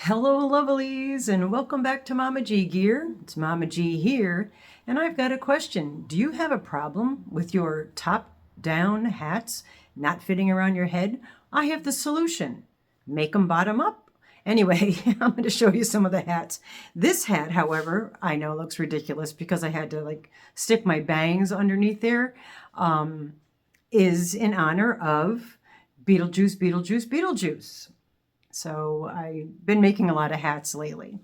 Hello, Lovelies, and welcome back to Mama G Gear. It's Mama G here, and I've got a question. Do you have a problem with your top-down hats not fitting around your head? I have the solution. Make them bottom up. Anyway, I'm going to show you some of the hats. This hat, however, I know looks ridiculous because I had to stick my bangs underneath there, is in honor of Beetlejuice, Beetlejuice, Beetlejuice. So I've been making a lot of hats lately.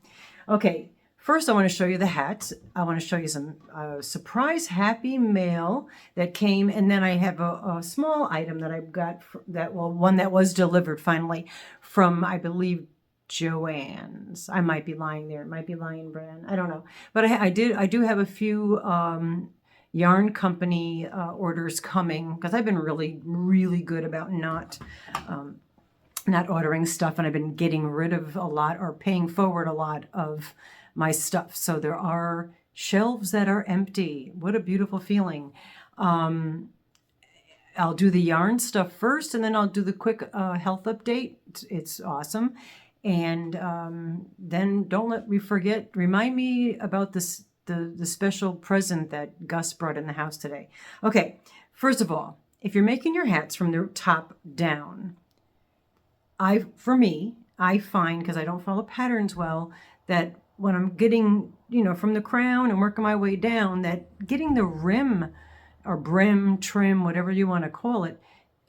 Okay, first I want to show you the hats. I want to show you some surprise happy mail that came, and then I have a small item that I got one that was delivered finally from, I believe, Joann's. I might be lying there. It might be Lion Brand. I don't know. But I do have a few yarn company orders coming because I've been really good about not ordering stuff, and I've been getting rid of a lot or paying forward a lot of my stuff. So there are shelves that are empty. What a beautiful feeling. I'll do the yarn stuff first, and then I'll do the quick health update. It's awesome. And then don't let me forget, remind me about the special present that Gus brought in the house today. Okay, first of all, if you're making your hats from the top down, for me, I find, because I don't follow patterns well, that when I'm getting, from the crown and working my way down, that getting the rim or brim, trim, whatever you want to call it,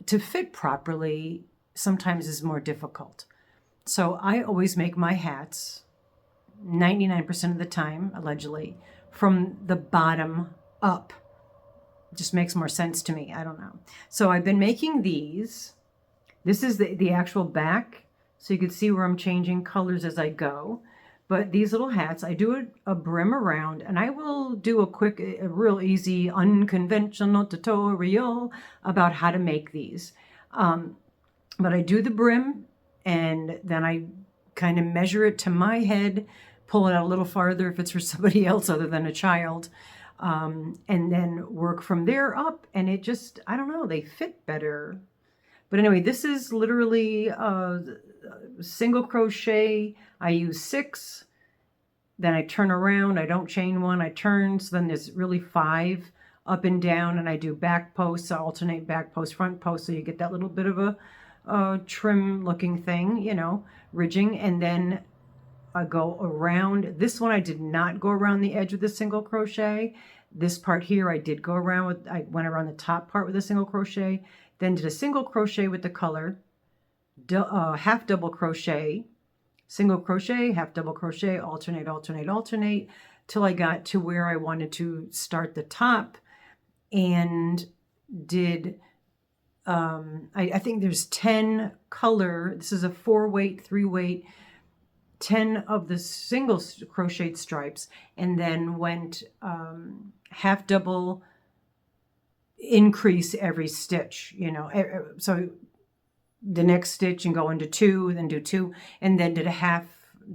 to fit properly sometimes is more difficult. So I always make my hats, 99% of the time, allegedly, from the bottom up. It just makes more sense to me. I don't know. So I've been making these. This is the actual back, so you can see where I'm changing colors as I go. But these little hats, I do a brim around, and I will do a real easy, unconventional tutorial about how to make these. But I do the brim, and then I kind of measure it to my head, pull it out a little farther if it's for somebody else other than a child, and then work from there up, and it just, I don't know, they fit better. But anyway, this is literally single crochet. I use 6. Then I turn around. I don't chain one. I turn. So then there's really 5 up and down. And I do back posts. I alternate back post, front post. So you get that little bit of a trim looking thing, ridging. And then I go around. This one I did not go around the edge with a single crochet. This part here I did go around with. I went around the top part with a single crochet. Then did a single crochet with the color, half double crochet, single crochet, half double crochet, alternate, alternate, alternate, till I got to where I wanted to start the top, and did, I think there's 10 color, this is a 4-weight, 3-weight, 10 of the single crocheted stripes, and then went half double, increase every stitch, so the next stitch and go into 2, then do 2, and then did a half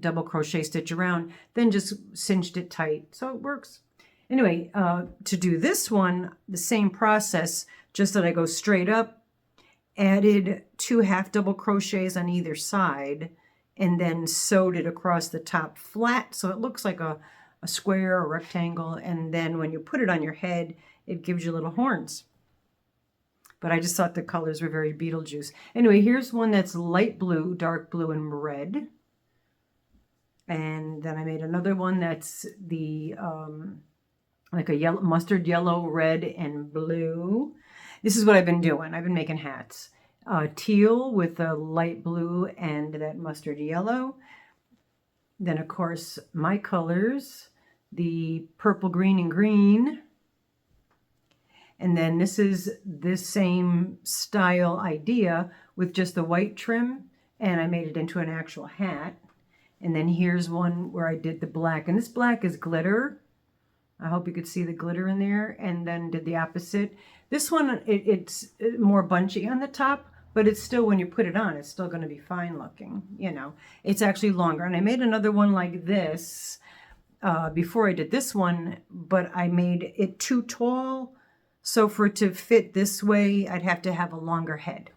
double crochet stitch around, then just cinched it tight. So it works. Anyway, to do this one, the same process, just that I go straight up, added 2 half double crochets on either side, and then sewed it across the top flat so it looks like a square or rectangle, and then when you put it on your head, it gives you little horns. But I just thought the colors were very Beetlejuice. Anyway, here's one that's light blue, dark blue, and red. And then I made another one that's the like a yellow, mustard yellow, red, and blue. This is what I've been doing. I've been making hats. Teal with a light blue and that mustard yellow. Then, of course, my colors, the purple, green, and green. And then this is this same style idea with just the white trim, and I made it into an actual hat. And then here's one where I did the black, and this black is glitter. I hope you could see the glitter in there. And then did the opposite. This one, it's more bunchy on the top, but it's still, when you put it on, it's still going to be fine looking. It's actually longer. And I made another one like this before I did this one, but I made it too tall. So for it to fit this way, I'd have to have a longer head.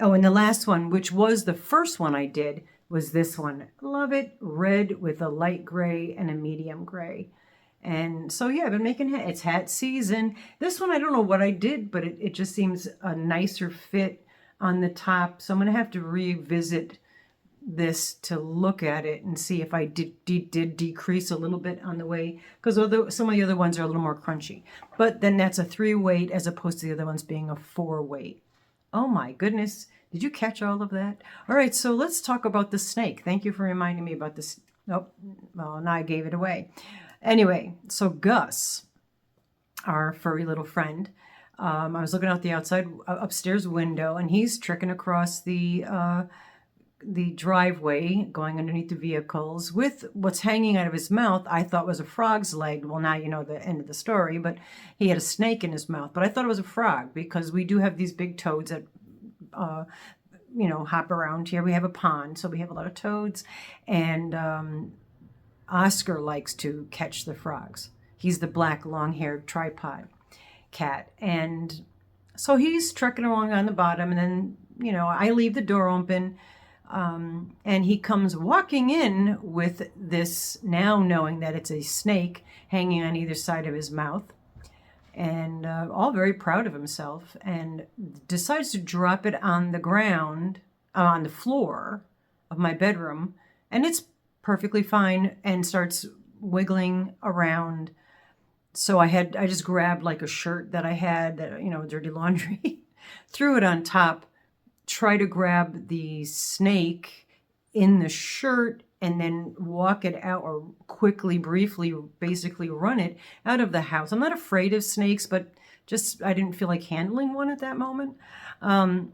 Oh, and the last one, which was the first one I did, was this one. Love it. Red with a light gray and a medium gray. And so, yeah, I've been making hat. It's hat season. This one, I don't know what I did, but it just seems a nicer fit on the top. So I'm going to have to revisit this to look at it and see if I did decrease a little bit on the way, because some of the other ones are a little more crunchy. But then that's a 3 weight as opposed to the other ones being a 4 weight. Oh my goodness. Did you catch all of that? All right, so let's talk about the snake. Thank you for reminding me about this. Oh, well, now I gave it away. Anyway, so Gus, our furry little friend, I was looking out the outside upstairs window, and he's trekking across the driveway, going underneath the vehicles with what's hanging out of his mouth. I thought was a frog's leg. Well, now you know the end of the story, but he had a snake in his mouth. But I thought it was a frog because we do have these big toads that hop around here. We have a pond, so we have a lot of toads, and Oscar likes to catch the frogs. He's the black long-haired tripod cat, and so he's trekking along on the bottom, and then I leave the door open, and he comes walking in with this, now knowing that it's a snake hanging on either side of his mouth, and all very proud of himself, and decides to drop it on the ground, on the floor of my bedroom, and it's perfectly fine, and starts wiggling around. So I just grabbed like a shirt that I had, that dirty laundry, threw it on top, try to grab the snake in the shirt, and then walk it out, or quickly, briefly, basically run it out of the house. I'm not afraid of snakes, but just I didn't feel like handling one at that moment. And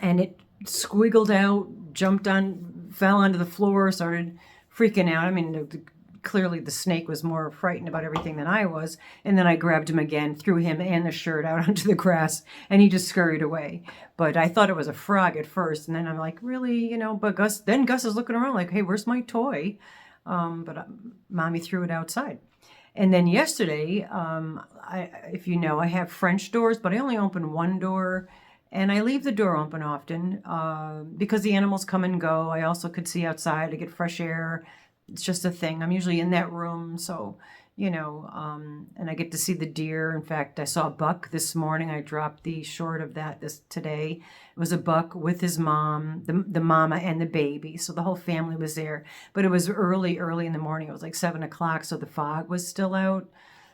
it squiggled out, jumped on, fell onto the floor, started freaking out. I mean, clearly the snake was more frightened about everything than I was. And then I grabbed him again, threw him and the shirt out onto the grass, and he just scurried away. But I thought it was a frog at first. And then I'm like, really? But Gus is looking around like, hey, where's my toy? But Mommy threw it outside. And then yesterday, if you know, I have French doors, but I only open one door. And I leave the door open often because the animals come and go. I also could see outside to get fresh air. It's just a thing. I'm usually in that room, so, and I get to see the deer. In fact, I saw a buck this morning. I dropped the short of that today. It was a buck with his mom, the mama and the baby. So the whole family was there. But it was early in the morning. It was like 7 o'clock, so the fog was still out.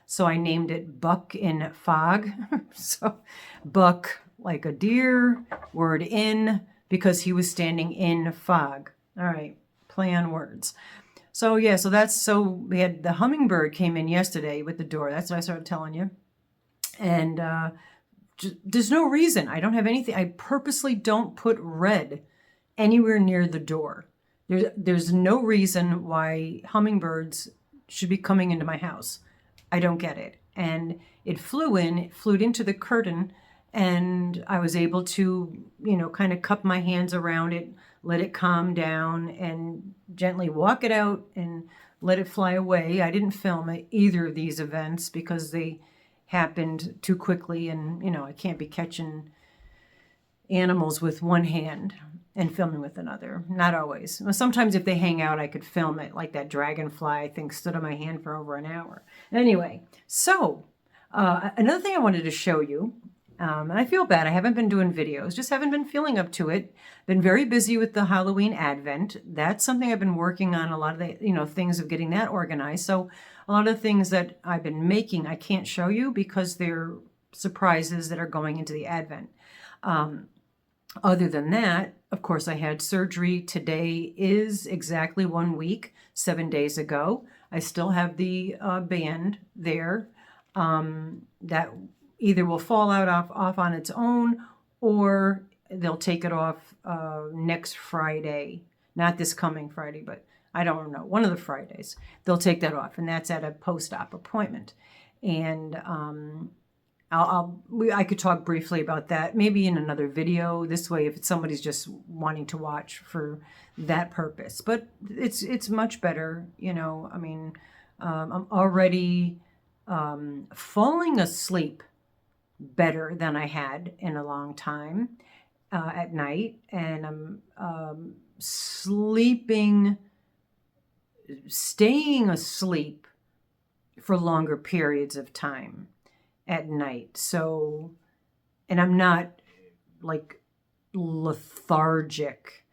So I named it Buck in Fog. So Buck, like a deer, word in, because he was standing in fog. All right, play on words. So yeah, so we had the hummingbird came in yesterday with the door. That's what I started telling you. And there's no reason. I don't have anything. I purposely don't put red anywhere near the door. There's no reason why hummingbirds should be coming into my house. I don't get it. And it flew into the curtain, and I was able to, kind of cup my hands around it, let it calm down, and gently walk it out and let it fly away. I didn't film either of these events because they happened too quickly, and, I can't be catching animals with one hand and filming with another. Not always. Well, sometimes if they hang out, I could film it, like that dragonfly, I think, stood on my hand for over an hour. Anyway, so another thing I wanted to show you, and I feel bad. I haven't been doing videos, just haven't been feeling up to it. Been very busy with the Halloween Advent. That's something I've been working on, a lot of the, things of getting that organized. So a lot of things that I've been making, I can't show you because they're surprises that are going into the Advent. Other than that, of course, I had surgery. Today is exactly 1 week, 7 days ago. I still have the band there. That either will fall out off on its own, or they'll take it off next Friday. Not this coming Friday, but I don't know, one of the Fridays. They'll take that off, and that's at a post-op appointment. And I could talk briefly about that, maybe in another video. This way, if somebody's just wanting to watch for that purpose. But it's much better, I mean, I'm already falling asleep better than I had in a long time at night, and I'm staying asleep for longer periods of time at night. So, and I'm not like lethargic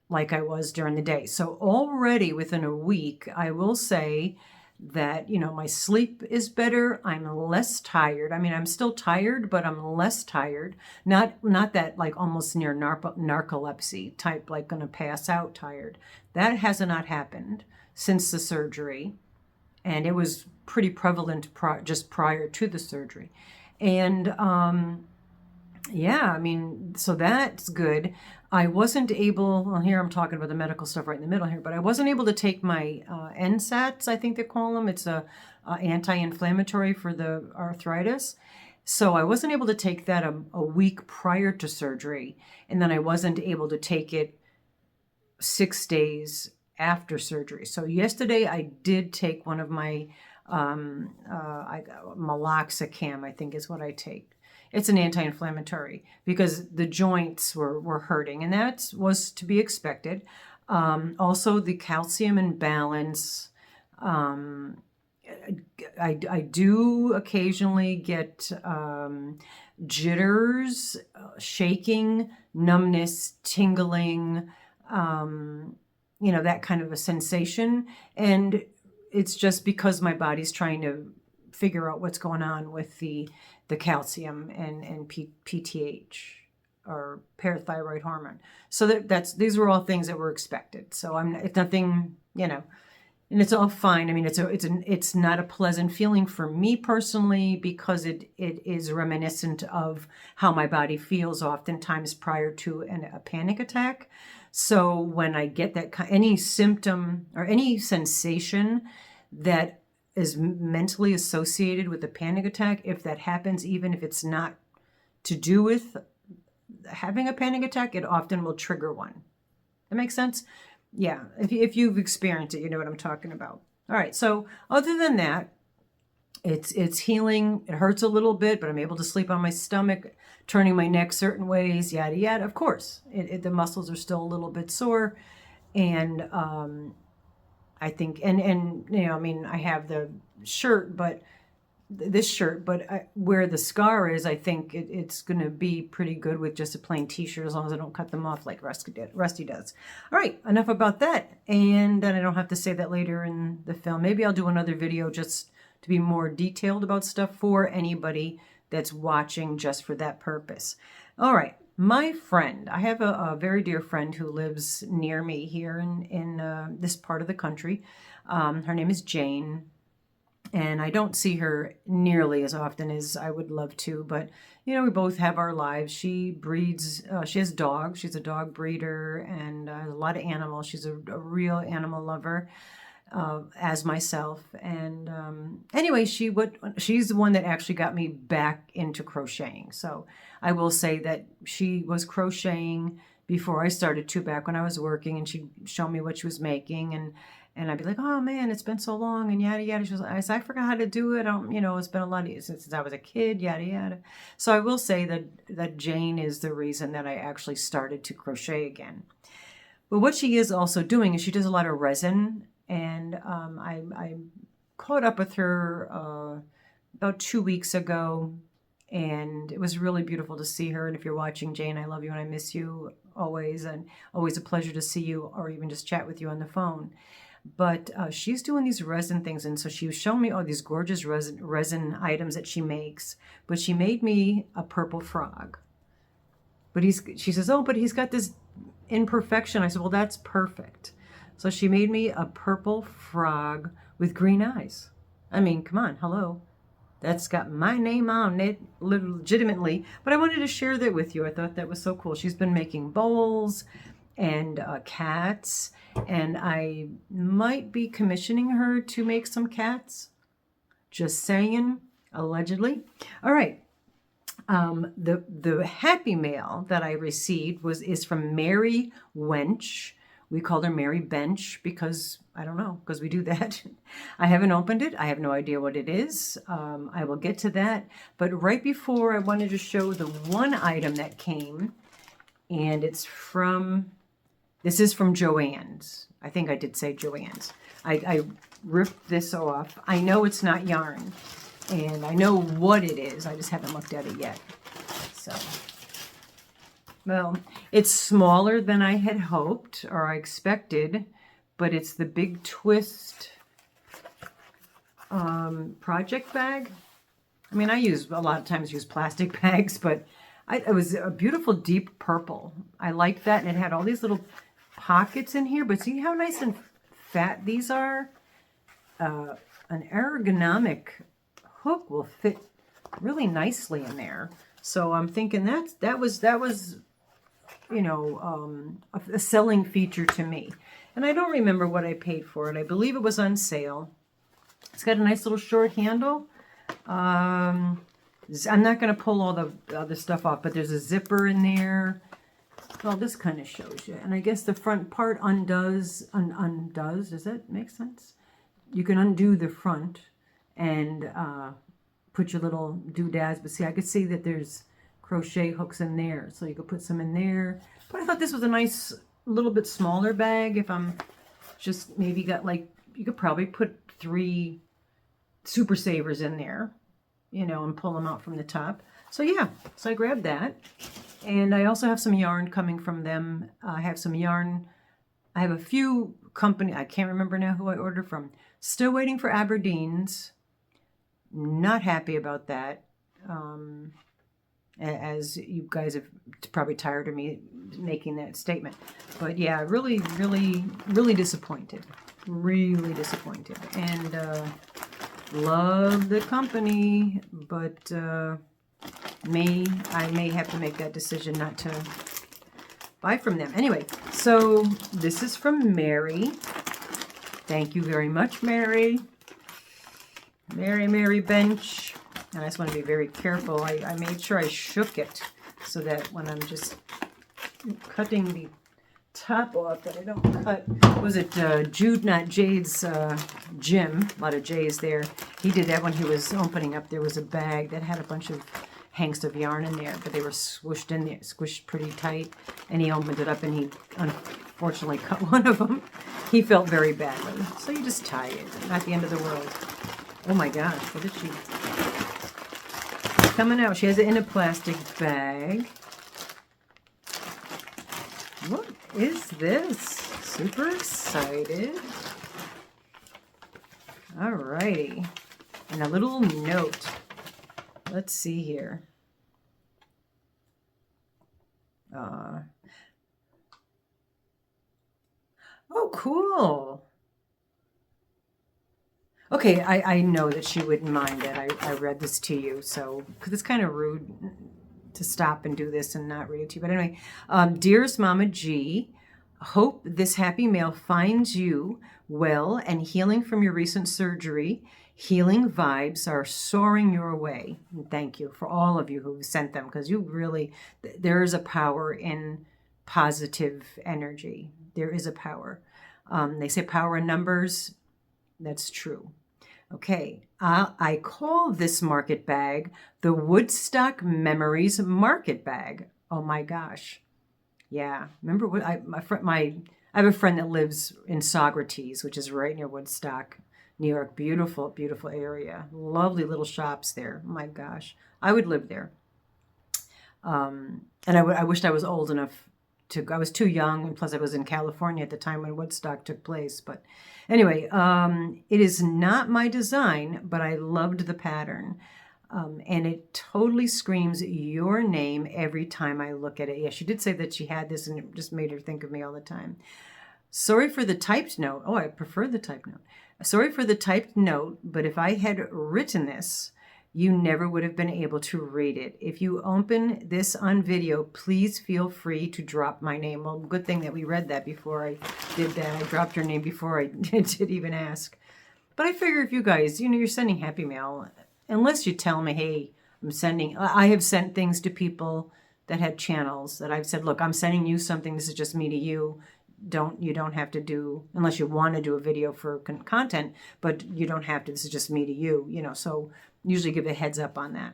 like I was during the day. So already within a week, I will say that, my sleep is better. I'm less tired. I mean, I'm still tired, but I'm less tired. Not that like almost near narcolepsy type, like gonna pass out tired. That has not happened since the surgery. And it was pretty prevalent just prior to the surgery. And yeah, I mean, so that's good. I wasn't able, well, here I'm talking about the medical stuff right in the middle here, but I wasn't able to take my NSAIDs, I think they call them. It's a anti-inflammatory for the arthritis. So I wasn't able to take that a week prior to surgery. And then I wasn't able to take it 6 days after surgery. So yesterday I did take one of my meloxicam, I think is what I take. It's an anti-inflammatory because the joints were hurting, and that was to be expected. Also, the calcium imbalance. I do occasionally get jitters, shaking, numbness, tingling, that kind of a sensation. And it's just because my body's trying to figure out what's going on with the calcium and PTH, or parathyroid hormone. So these were all things that were expected. So it's nothing, and it's all fine. I mean, it's not a pleasant feeling for me personally, because it is reminiscent of how my body feels oftentimes prior to a panic attack. So when I get any symptom or any sensation that is mentally associated with a panic attack, if that happens, even if it's not to do with having a panic attack, it often will trigger one. That makes sense? Yeah, if you've experienced it, you know what I'm talking about. All right, so other than that, it's healing. It hurts a little bit, but I'm able to sleep on my stomach, turning my neck certain ways, yada, yada. Of course, the muscles are still a little bit sore. And I think, and I mean, I have the shirt, but where the scar is, I think it's going to be pretty good with just a plain t-shirt, as long as I don't cut them off like Rusty does. All right, enough about that. And then I don't have to say that later in the film. Maybe I'll do another video just to be more detailed about stuff for anybody that's watching just for that purpose. All right. My friend, I have a very dear friend who lives near me here in this part of the country. Her name is Jane, and I don't see her nearly as often as I would love to, but, we both have our lives. She breeds, she has dogs. She's a dog breeder and a lot of animals. She's a real animal lover. As myself. And anyway, she's the one that actually got me back into crocheting. So I will say that she was crocheting before I started to, back when I was working, and she'd show me what she was making, and I'd be like, oh man, it's been so long, and yada yada. I said, I forgot how to do it. It's been a lot since I was a kid, yada yada. So I will say that Jane is the reason that I actually started to crochet again. But what she is also doing is she does a lot of resin. And I caught up with her about 2 weeks ago, and it was really beautiful to see her. And if you're watching, Jane, I love you and I miss you always, and always a pleasure to see you or even just chat with you on the phone. But she's doing these resin things, and so she was showing me all these gorgeous resin items that she makes. But she made me a purple frog. But she says, oh, but he's got this imperfection. I said, well, that's perfect. So she made me a purple frog with green eyes. I mean, come on, hello. That's got my name on it, legitimately. But I wanted to share that with you. I thought that was so cool. She's been making bowls and cats, and I might be commissioning her to make some cats. Just saying, allegedly. All right. The happy mail that I received is from Mary Wench. We called her Mary Bench because, I don't know, because we do that. I haven't opened it. I have no idea what it is. I will get to that. But right before, I wanted to show the one item that came, and it's from This is from Joann's. I think I did say Joann's. I ripped this off. I know it's not yarn, and I know what it is. I just haven't looked at it yet. So, well, it's smaller than I had hoped or I expected, but it's the Big Twist project bag. I mean, I a lot of times use plastic bags, but it was a beautiful deep purple. I like that, and it had all these little pockets in here, but see how nice and fat these are? An ergonomic hook will fit really nicely in there. So I'm thinking that was you know, a selling feature to me. And I don't remember what I paid for it. I believe it was on sale. It's got a nice little short handle. I'm not going to pull all the stuff off, but there's a zipper in there. Well, this kind of shows you. And I guess the front part undoes. Does that make sense? You can undo the front and put your little doodads. But see, I could see that there's crochet hooks in there. So you could put some in there. But I thought this was a nice, little bit smaller bag. If I'm just maybe got like, you could probably put 3 Super Savers in there, you know, and pull them out from the top. So yeah, so I grabbed that. And I also have some yarn coming from them. I have some yarn. I have a few company. I can't remember now who I ordered from. Still waiting for Aberdeen's. Not happy about that. As you guys have probably tired of me making that statement. But yeah, really, really, really disappointed. Really disappointed. And love the company, but I may have to make that decision not to buy from them. Anyway, so this is from Mary. Thank you very much, Mary. Mary Bench. And I just want to be very careful. I made sure I shook it so that when I'm just cutting the top off, that I don't cut. Was it Jude, not Jade's, Jim? A lot of J's there. He did that when he was opening up. There was a bag that had a bunch of hanks of yarn in there, but they were squished in there, squished pretty tight. And he opened it up and he unfortunately cut one of them. He felt very badly. So you just tie it. Not the end of the world. Oh my gosh, what is she? It's coming out. She has it in a plastic bag. What is this? Super excited. Alrighty. And a little note. Let's see here. Oh, cool. Okay, I know that she wouldn't mind that I read this to you, so, because it's kind of rude to stop and do this and not read it to you. But anyway, dearest Mama G, hope this happy mail finds you well and healing from your recent surgery. Healing vibes are soaring your way. And thank you for all of you who've sent them, because you really, there is a power in positive energy. There is a power. They say power in numbers. That's true. Okay, I call this market bag the Woodstock Memories Market Bag. Oh my gosh. Yeah, remember what I have a friend that lives in Saugerties, which is right near Woodstock, New York. Beautiful, beautiful area. Lovely little shops there. Oh my gosh, I would live there. And I wished I was old enough to. I was too young, and plus I was in California at the time when Woodstock took place. But anyway, it is not my design, but I loved the pattern. And it totally screams your name every time I look at it. Yeah, she did say that she had this and it just made her think of me all the time. Sorry for the typed note. Oh, I prefer the typed note. Sorry for the typed note, but if I had written this, you never would have been able to read it. If you open this on video, please feel free to drop my name. Well, good thing that we read that before I did that. I dropped her name before I did even ask. But I figure if you guys, you're sending happy mail, unless you tell me, hey, I have sent things to people that had channels that I've said, look, I'm sending you something. This is just me to you. You don't have to do, unless you want to do a video for content, but you don't have to. This is just me to you, so usually give a heads up on that.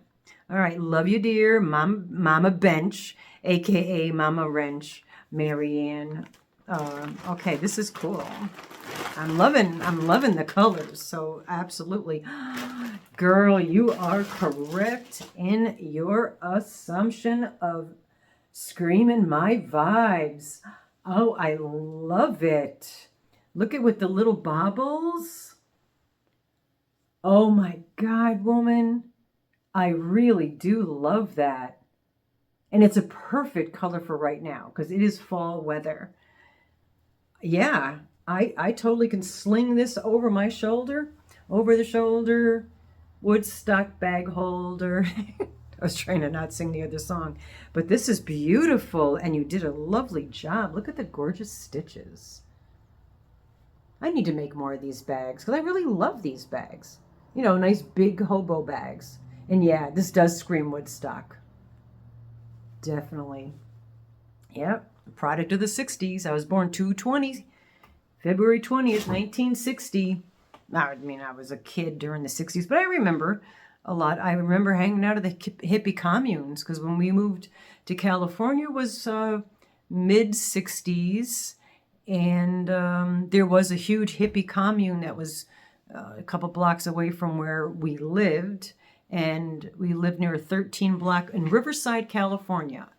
All right. Love you, dear. Mama Bench, a.k.a. Mama Wrench, Marianne. Okay, this is cool. I'm loving the colors. So absolutely. Girl, you are correct in your assumption of screaming my vibes. Oh, I love it. Look at with the little baubles. Oh my God, woman. I really do love that. And it's a perfect color for right now because it is fall weather. Yeah, I totally can sling this over my shoulder, over the shoulder, Woodstock bag holder. I was trying to not sing the other song, but this is beautiful and you did a lovely job. Look at the gorgeous stitches. I need to make more of these bags because I really love these bags. You know, nice big hobo bags. And yeah, this does scream Woodstock. Definitely. Yep, product of the 60s. I was born 2/20, February 20th, 1960. I mean, I was a kid during the 60s, but I remember a lot. I remember hanging out at the hippie communes because when we moved to California was mid 60s, and there was a huge hippie commune that was a couple blocks away from where we lived, and we lived near a 13 block in Riverside, California.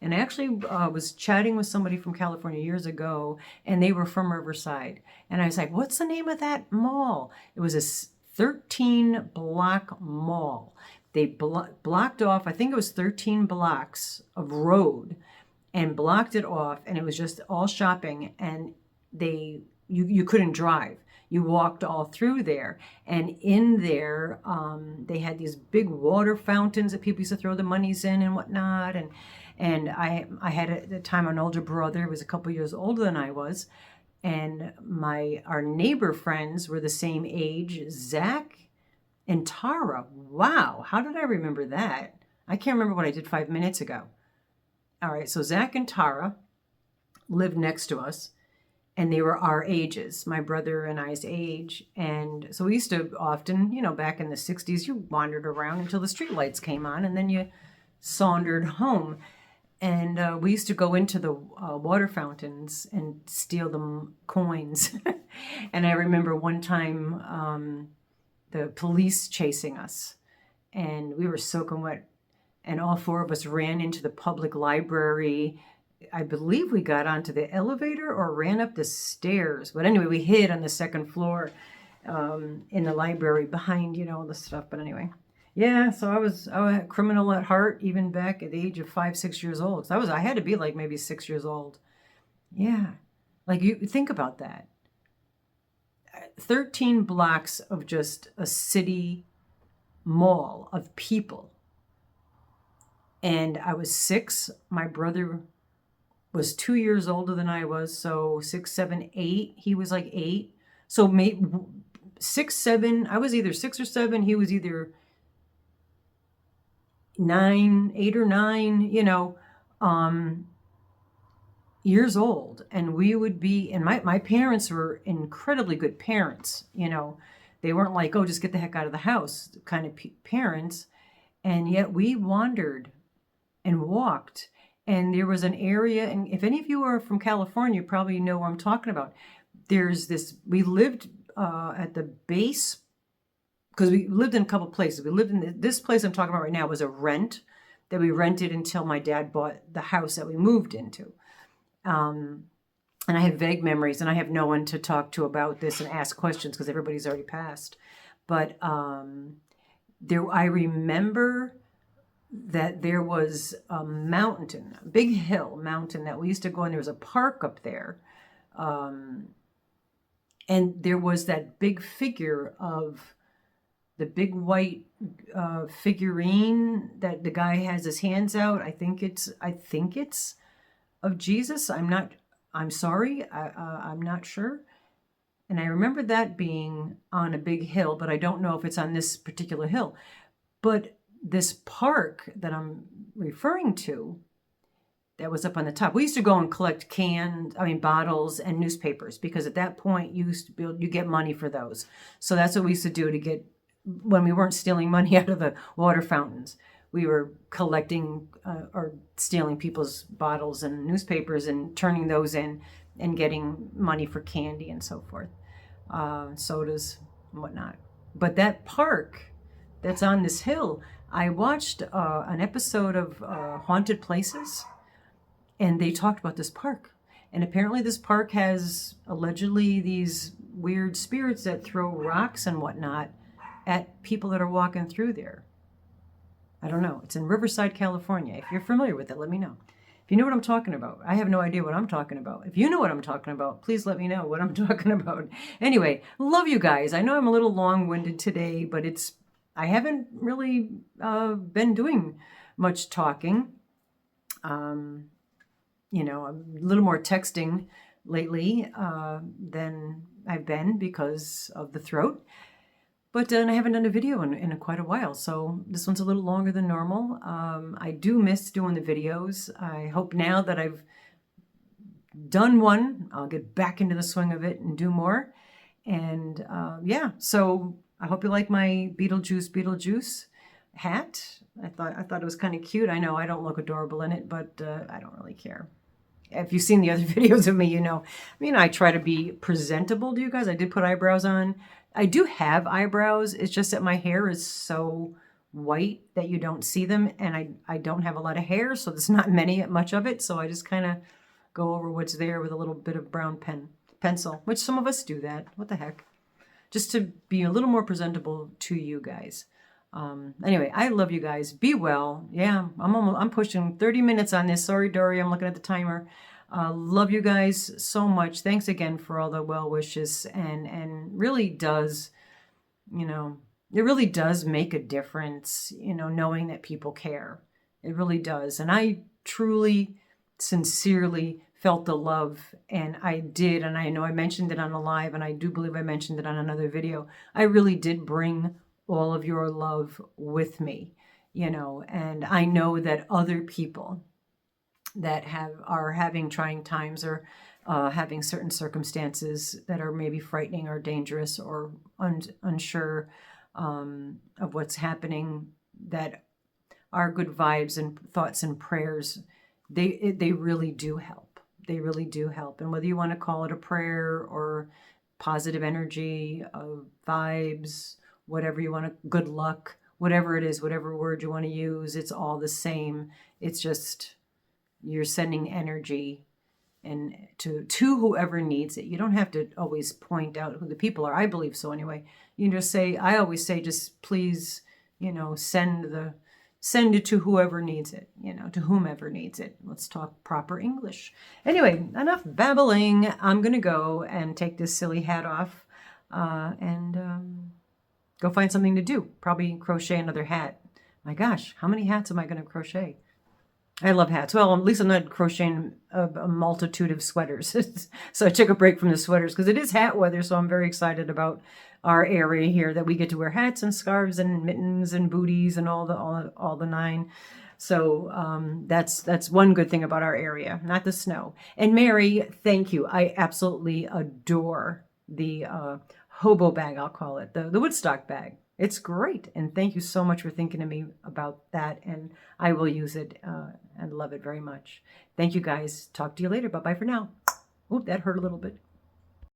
And I actually was chatting with somebody from California years ago, and they were from Riverside. And I was like, what's the name of that mall? It was a 13 block mall. They blocked off, I think it was 13 blocks of road, and blocked it off, and it was just all shopping, and you couldn't drive. You walked all through there, and in there they had these big water fountains that people used to throw the monies in and whatnot. And I had at the time an older brother who was a couple years older than I was, and our neighbor friends were the same age, Zach and Tara. Wow, how did I remember that? I can't remember what I did 5 minutes ago. All right, so Zach and Tara lived next to us, and they were our ages, my brother and I's age. And so we used to often, you know, back in the 60s, you wandered around until the streetlights came on, and then you sauntered home. And we used to go into the water fountains and steal them coins. And I remember one time the police chasing us, and we were soaking wet, and all four of us ran into the public library. I believe we got onto the elevator or ran up the stairs. But anyway, we hid on the second floor in the library behind, you know, all the stuff. But anyway. Yeah, so I was a criminal at heart, even back at the age of 5, 6 years old. So I had to be like maybe 6 years old. Yeah, like you think about that. 13 blocks of just a city mall of people. And I was 6. My brother was 2 years older than I was. So 6, 7, 8. He was like 8. So maybe 6, 7. I was either 6 or 7. He was either 8 or 9, you know, years old. And we would be, and my parents were incredibly good parents, you know. They weren't like, oh, just get the heck out of the house kind of parents. And yet we wandered and walked. And there was an area, and if any of you are from California, you probably know what I'm talking about. There's this, we lived at the base, because we lived in a couple places. We lived in this place I'm talking about right now was a rent that we rented until my dad bought the house that we moved into. And I have vague memories, and I have no one to talk to about this and ask questions because everybody's already passed. But I remember that there was a mountain, a big hill mountain that we used to go, and there was a park up there. And there was that big figure of the big white figurine that the guy has his hands out. I think it's of Jesus. I'm sorry. I'm not sure. And I remember that being on a big hill, but I don't know if it's on this particular hill. But this park that I'm referring to, that was up on the top. We used to go and collect bottles and newspapers, because at that point you get money for those. So that's what we used to do to get, when we weren't stealing money out of the water fountains. We were collecting or stealing people's bottles and newspapers and turning those in and getting money for candy and so forth, sodas and whatnot. But that park that's on this hill, I watched an episode of Haunted Places, and they talked about this park. And apparently this park has allegedly these weird spirits that throw rocks and whatnot at people that are walking through there. I don't know. It's in Riverside, California. If you're familiar with it, let me know. If you know what I'm talking about. I have no idea what I'm talking about. If you know what I'm talking about, please let me know what I'm talking about. Anyway, love you guys. I know I'm a little long-winded today, but I haven't really been doing much talking. You know, I'm a little more texting lately than I've been because of the throat. But I haven't done a video in quite a while, so this one's a little longer than normal. I do miss doing the videos. I hope now that I've done one, I'll get back into the swing of it and do more. And yeah, so I hope you like my Beetlejuice hat. I thought it was kind of cute. I know I don't look adorable in it, but I don't really care. If you've seen the other videos of me, you know. I mean, I try to be presentable to you guys. I did put eyebrows on. I do have eyebrows. It's just that my hair is so white that you don't see them. And I don't have a lot of hair, so there's not much of it. So I just kind of go over what's there with a little bit of brown pencil, which some of us do that. What the heck? Just to be a little more presentable to you guys. Anyway, I love you guys. Be well. Yeah, I'm pushing 30 minutes on this. Sorry, Dory, I'm looking at the timer. Love you guys so much. Thanks again for all the well wishes, and really does, you know, it really does make a difference, you know, knowing that people care. It really does. And I truly, sincerely felt the love, and I did, and I know I mentioned it on a live, and I do believe I mentioned it on another video. I really did bring all of your love with me, you know, and I know that other people that are having trying times or having certain circumstances that are maybe frightening or dangerous or unsure of what's happening, that our good vibes and thoughts and prayers, they really do help. They really do help. And whether you want to call it a prayer or positive energy, vibes, whatever you want to, good luck, whatever it is, whatever word you want to use, it's all the same. It's just you're sending energy and to whoever needs it. You don't have to always point out who the people are. I believe so anyway. You can just say, I always say, just please, you know, send it to whoever needs it, you know, to whomever needs it. Let's talk proper English. Anyway, enough babbling. I'm going to go and take this silly hat off and go find something to do. Probably crochet another hat. My gosh, how many hats am I going to crochet? I love hats. Well, at least I'm not crocheting a multitude of sweaters. So I took a break from the sweaters because it is hat weather. So I'm very excited about our area here that we get to wear hats and scarves and mittens and booties and all the nine. So that's one good thing about our area, not the snow. And Mary, thank you. I absolutely adore the hobo bag, I'll call it, the Woodstock bag. It's great. And thank you so much for thinking of me about that. And I will use it and love it very much. Thank you guys. Talk to you later. Bye-bye for now. Oh, that hurt a little bit.